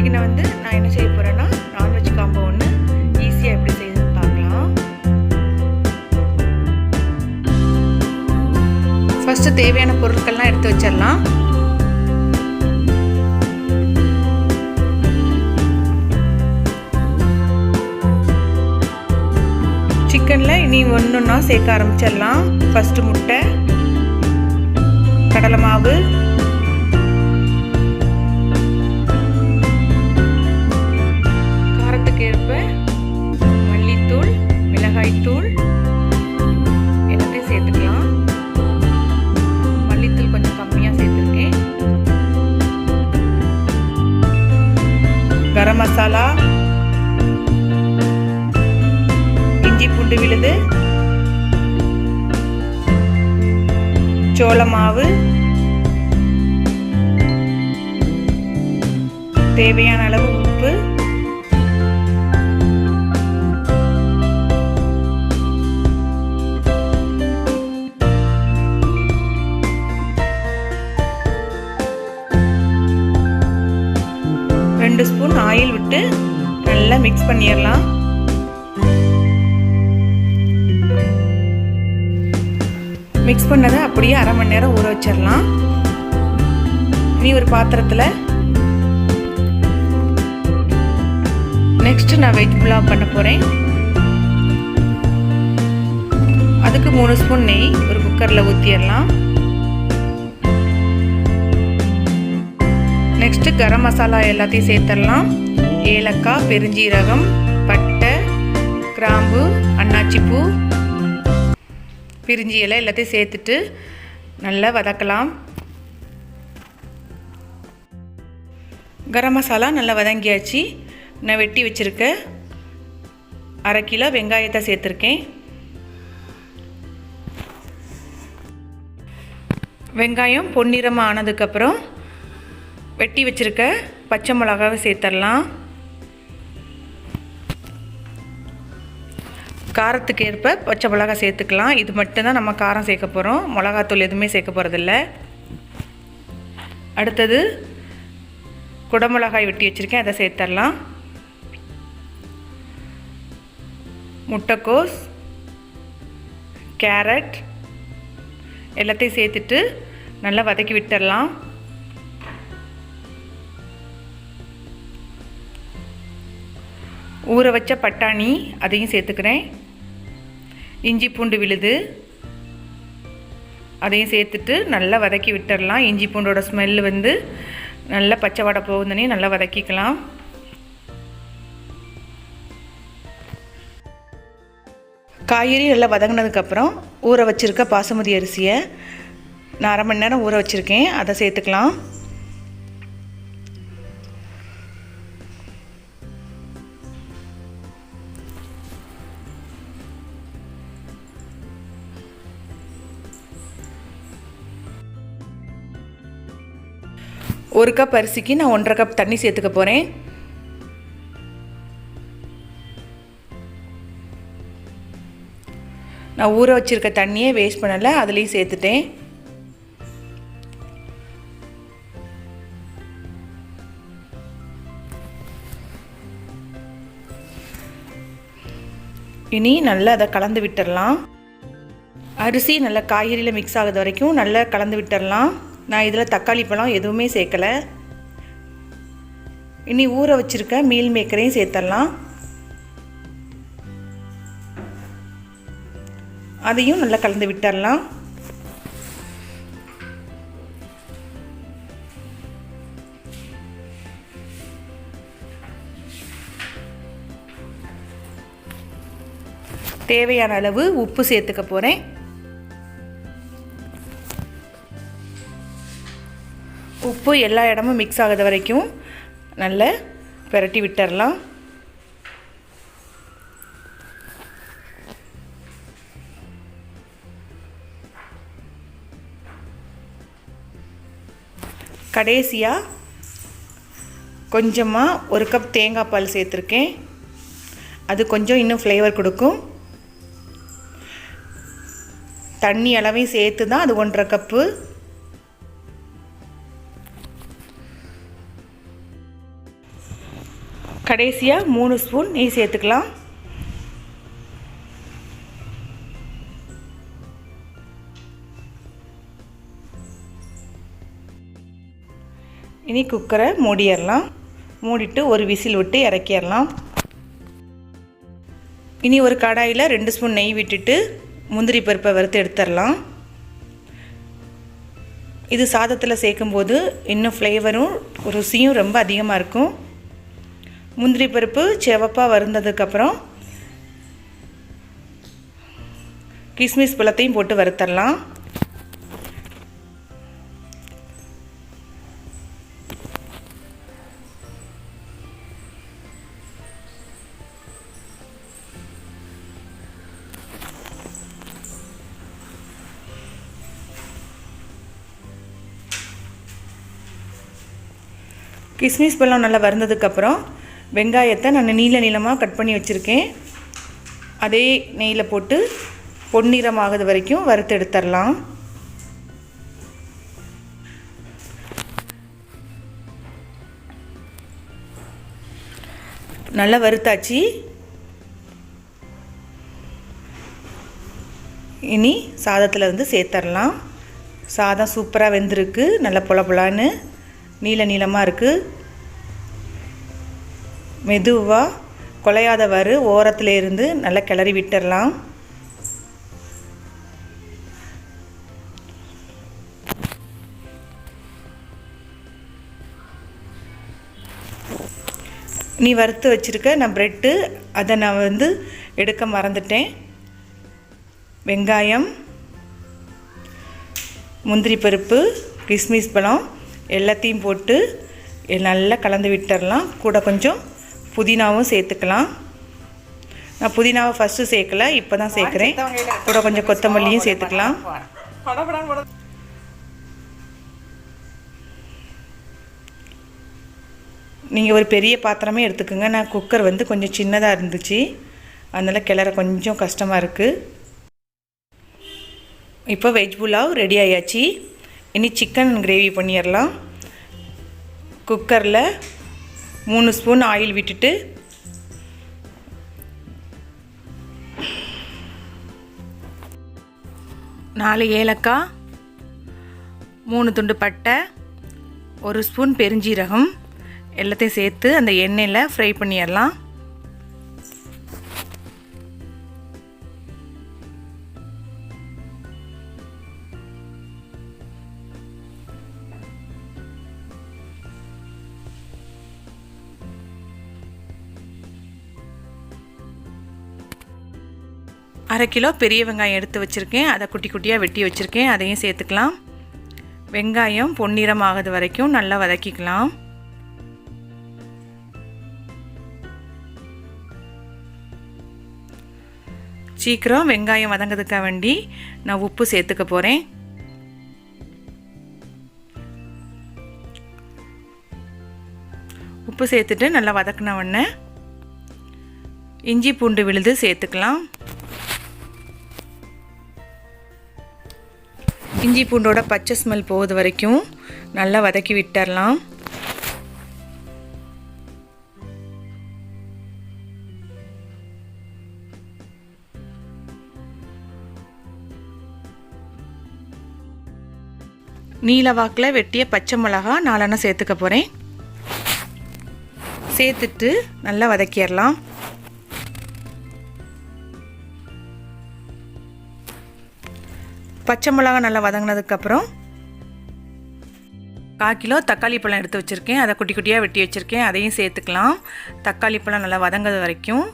இன்றைக்கி நான் என்ன செய்ய போகிறேன்னா நான்வெஜ் காம்போ ஒன்று ஈஸியாக எப்படி செய்யுதுன்னு பார்க்கலாம். ஃபஸ்ட்டு தேவையான பொருட்கள்லாம் எடுத்து வச்சிடலாம். சிக்கனில் இனி ஒன்றுன்னா சேர்க்க ஆரம்பிச்சிடலாம். ஃபஸ்ட்டு முட்டை, கடலை மாவு, காரத்துக்கேற்ப மல்லித்தூள், மிளகாய்த்தூள் எல்லாத்தையும் சேர்த்துக்கலாம். மல்லித்தூள் கொஞ்சம் கம்மியாக சேர்த்துருக்கேன். கரம் மசாலா, இஞ்சி பூண்டு விழுது, சோள மாவு, தேவையான அளவு உப்பு, ரெண்டு ஸ்பூன் ஆயில் விட்டு நல்லா மிக்ஸ் பண்ணிடலாம். மிக்ஸ் பண்ணதை அப்படியே அரை மணி நேரம் ஊற வச்சிடலாம். இனி ஒரு பாத்திரத்தில் நெக்ஸ்ட்டு நான் வெஜ் புலாவ் பண்ண போகிறேன். அதுக்கு 3 ஸ்பூன் நெய் ஒரு குக்கரில் ஊற்றிடலாம். நெக்ஸ்ட்டு கரம் மசாலா எல்லாத்தையும் சேர்த்துடலாம். ஏலக்காய், பெருஞ்சீரகம், பட்டை, கிராம்பு, அன்னாச்சிப்பூ, பிரிஞ்சி இலை எல்லாத்தையும் சேர்த்துட்டு நல்லா வதக்கலாம். கரம் மசாலா நல்லா வதங்கியாச்சு. நான் வெட்டி வச்சுருக்க 1/2 கிலோ வெங்காயத்தை சேர்த்துருக்கேன். வெங்காயம் பொன்னிறமாக ஆனதுக்கப்புறம் வெட்டி வச்சுருக்க பச்சை மிளகாவை சேர்த்துடலாம். காரத்துக்கு ஏற்ப பச்சை மிளகாய் சேர்த்துக்கலாம். இது மட்டும்தான் நம்ம காரம் சேர்க்க போகிறோம். மிளகாத்தூள் எதுவுமே சேர்க்க போகிறதில்ல. அடுத்தது குடமிளகாய் வெட்டி வச்சுருக்கேன், அதை சேர்த்துடலாம். முட்டைக்கோஸ், கேரட் எல்லாத்தையும் சேர்த்துட்டு நல்லா வதக்கி விட்டுடலாம். ஊற வச்ச பட்டாணி அதையும் சேர்த்துக்கிறேன். இஞ்சி பூண்டு விழுது அதையும் சேர்த்துட்டு நல்லா வதக்கி விட்டுடலாம். இஞ்சி பூண்டோட ஸ்மெல்லு நல்லா பச்சை வாடை போகுதுன்னே நல்லா வதக்கிக்கலாம். காய்கறி நல்லா வதங்கினதுக்கப்புறம் ஊற வச்சுருக்க பாசுமதி அரிசியை நான் 1/2 மணி நேரம் ஊற வச்சுருக்கேன், அதை சேர்த்துக்கலாம். ஒரு கப் அரிசிக்கு நான் 1/2 கப் தண்ணி சேர்த்துக்க போகிறேன். நான் ஊற வச்சுருக்க தண்ணியே வேஸ்ட் பண்ணலை, அதுலேயும் சேர்த்துட்டேன். இனி நல்லா அதை கலந்து விட்டுடலாம். அரிசி நல்லா காய்கறியில் மிக்ஸ் ஆகுது வரைக்கும் நல்லா கலந்து விட்டுடலாம். நான் இதில் தக்காளி பழம் எதுவுமே சேர்க்கலை. இனி ஊற வச்சுருக்க மீல் மேக்கரையும் சேர்த்துடலாம். அதையும் நல்லா கலந்து விட்டுடலாம். தேவையான அளவு உப்பு சேர்த்துக்க போகிறேன். உப்பு எல்லா இடமும் மிக்ஸ் ஆகுது வரைக்கும் நல்லா பிரட்டி விட்டுடலாம். கடைசியாக கொஞ்சமாக 1 கப் தேங்காய் பால் சேர்த்துருக்கேன். அது கொஞ்சம் இன்னும் ஃப்ளேவர் கொடுக்கும். தண்ணி அளவையும் சேர்த்து தான் அது 1/2 கப்பு. கடைசியாக 3 ஸ்பூன் நெய் சேர்த்துக்கலாம். இனி குக்கரை மூடிடலாம். மூடிட்டு ஒரு விசில் விட்டு இறக்கிடலாம். இனி ஒரு கடாயில் 2 ஸ்பூன் நெய் விட்டுட்டு முந்திரி பருப்பை வறுத்து எடுத்துடலாம். இது சாதத்தில் சேர்க்கும்போது இன்னும் ஃப்ளேவரும் ருசியும் ரொம்ப அதிகமாக இருக்கும். முந்திரி பருப்பு செவப்பாக வறுந்ததுக்கப்புறம் கிஸ்மிஸ் பழத்தையும் போட்டு வறுத்தரலாம். கிஸ்மிஸ் பழம் நல்லா வறுந்ததுக்கப்புறம் வெங்காயத்தை நான் நீளமாக கட் பண்ணி வச்சுருக்கேன். அதே நெய்யில் போட்டு பொன்னிறமாகிறது வரைக்கும் வறுத்து எடுத்துடலாம். நல்லா வறுத்தாச்சு. இனி சாதத்தில் சேர்த்துடலாம். சாதம் சூப்பராக வெந்திருக்கு. நல்லா பொலன்னு நீளமாக இருக்குது. மெதுவாக குலையாதவாறு ஓரத்தில் இருந்து நல்லா கிளறி விட்டுடலாம். நீ வறுத்து வச்சுருக்க நான் ப்ரெட்டு அதை நான் எடுக்க மறந்துட்டேன். வெங்காயம், முந்திரி பருப்பு, கிஸ்மிஸ் பழம் எல்லாத்தையும் போட்டு நல்லா கலந்து விட்டுடலாம். கூட கொஞ்சம் புதினாவும் சேர்த்துக்கலாம். நான் புதினாவை ஃபஸ்ட்டு சேர்க்கலை, இப்போ தான் சேர்க்குறேன். கூட கொஞ்சம் கொத்தமல்லியும் சேர்த்துக்கலாம். நீங்கள் ஒரு பெரிய பாத்திரமே எடுத்துக்கோங்க. நான் குக்கர் கொஞ்சம் சின்னதாக இருந்துச்சு, அதனால் கிளற கொஞ்சம் கஷ்டமாக இருக்குது. இப்போ வெஜ் புலாவ் ரெடி ஆயாச்சு. இனி சிக்கன் கிரேவி பண்ணிடலாம். குக்கரில் 3 ஸ்பூன் ஆயில் விட்டுட்டு நாலு ஏலக்காய், 3 துண்டு பட்டை, 1 ஸ்பூன் பெருஞ்சீரகம் எல்லாத்தையும் சேர்த்து அந்த எண்ணெயில் ஃப்ரை பண்ணிடலாம். அரை கிலோ பெரிய வெங்காயம் எடுத்து வச்சுருக்கேன். அதை குட்டி குட்டியாக வெட்டி வச்சுருக்கேன். அதையும் சேர்த்துக்கலாம். வெங்காயம் பொன்னிறம் ஆகுது வரைக்கும் நல்லா வதக்கிக்கலாம். சீக்கிரம் வெங்காயம் வதங்கிறதுக்காக வேண்டி நான் உப்பு சேர்த்துக்க போகிறேன். உப்பு சேர்த்துட்டு நல்லா வதக்கின உடனே இஞ்சி பூண்டு விழுது சேர்த்துக்கலாம். இஞ்சி பூண்டோட பச்சை ஸ்மெல் போகுது வரைக்கும் நல்லா வதக்கி விட்டுறலாம். நீல வாக்கில் வெட்டிய பச்சை மிளகா 4 சேர்த்துக்க போகிறேன். சேர்த்துட்டு நல்லா வதக்கிடலாம். பச்சை மிளகா நல்லா வதங்கினதுக்கப்புறம் 1/4 கிலோ தக்காளி பழம் எடுத்து வச்சுருக்கேன். அதை குட்டி குட்டியாக வெட்டி வச்சுருக்கேன். அதையும் சேர்த்துக்கலாம். தக்காளி பழம் நல்லா வதங்கிறது வரைக்கும்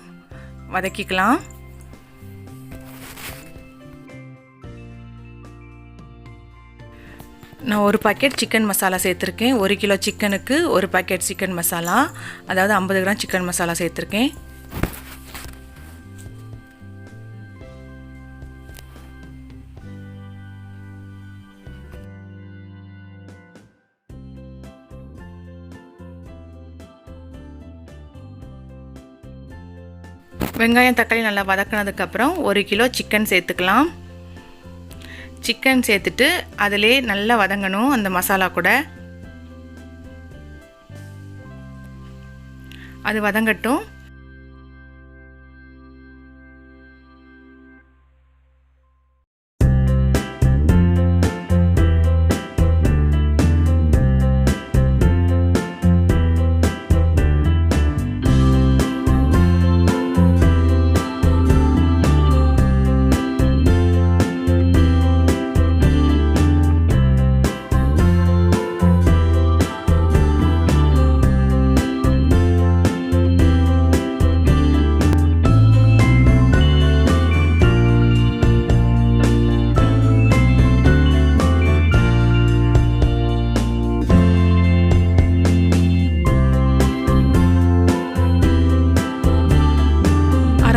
வதக்கிக்கலாம். நான் 1 பாக்கெட் சிக்கன் மசாலா சேர்த்துருக்கேன். 1 கிலோ சிக்கனுக்கு 1 பாக்கெட் சிக்கன் மசாலா, அதாவது 50 கிராம் சிக்கன் மசாலா சேர்த்துருக்கேன். வெங்காயம் தக்காளி நல்லா வதக்கினதுக்கப்புறம் 1 கிலோ சிக்கன் சேர்த்துக்கலாம். சிக்கன் சேர்த்துட்டு அதிலே நல்லா வதங்கணும் அந்த மசாலா கூட. அது வதங்கட்டும்.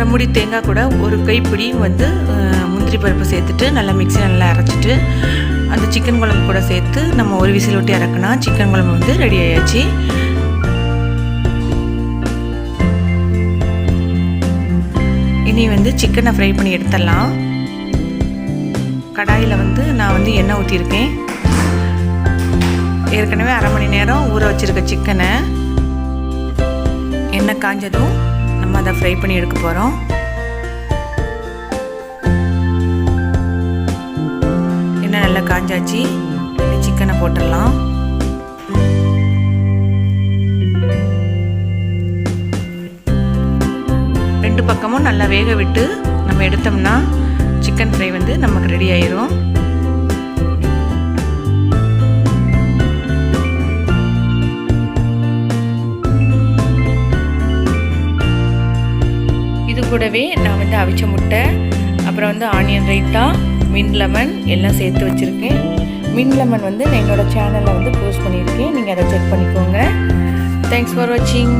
மூடி தேங்காய் கூட ஒரு கைப்பிடி வந்து முந்திரி பருப்பு சேர்த்துட்டு நல்லா மிக்ஸி நல்லா அரைச்சிட்டு அந்த சிக்கன் குழம்பு கூட சேர்த்து நம்ம ஒரு விசில் விட்டு இறக்குனா சிக்கன் குழம்பு வந்து ரெடி ஆயாச்சு. இனி வந்து சிக்கனை ஃப்ரை பண்ணி எடுத்துடலாம். கடாயில் வந்து நான் வந்து எண்ணெய் ஊற்றிருக்கேன். ஏற்கனவே அரை மணி நேரம் ஊற வச்சுருக்க சிக்கனை எண்ணெய் காஞ்சதும் நம்ம அதை ஃப்ரை பண்ணி எடுக்க போகிறோம். எண்ணெய் நல்லா காஞ்சாச்சு. சிக்கனை போட்டுடலாம். ரெண்டு பக்கமும் நல்லா வேக விட்டு நம்ம எடுத்தோம்னா சிக்கன் ஃப்ரை வந்து நமக்கு ரெடி ஆயிரும். கூடவே நான் வந்து அவிச்ச முட்டை, அப்புறம் வந்து ஆனியன் ரைத்தா, மின் லெமன் எல்லாம் சேர்த்து வச்சுருக்கேன். மின் லெமன் வந்து நான் என்னோடய சேனலில் வந்து போஸ்ட் பண்ணியிருக்கேன். நீங்கள் அதை செக் பண்ணிக்கோங்க. தேங்க்ஸ் ஃபார் வாட்சிங்.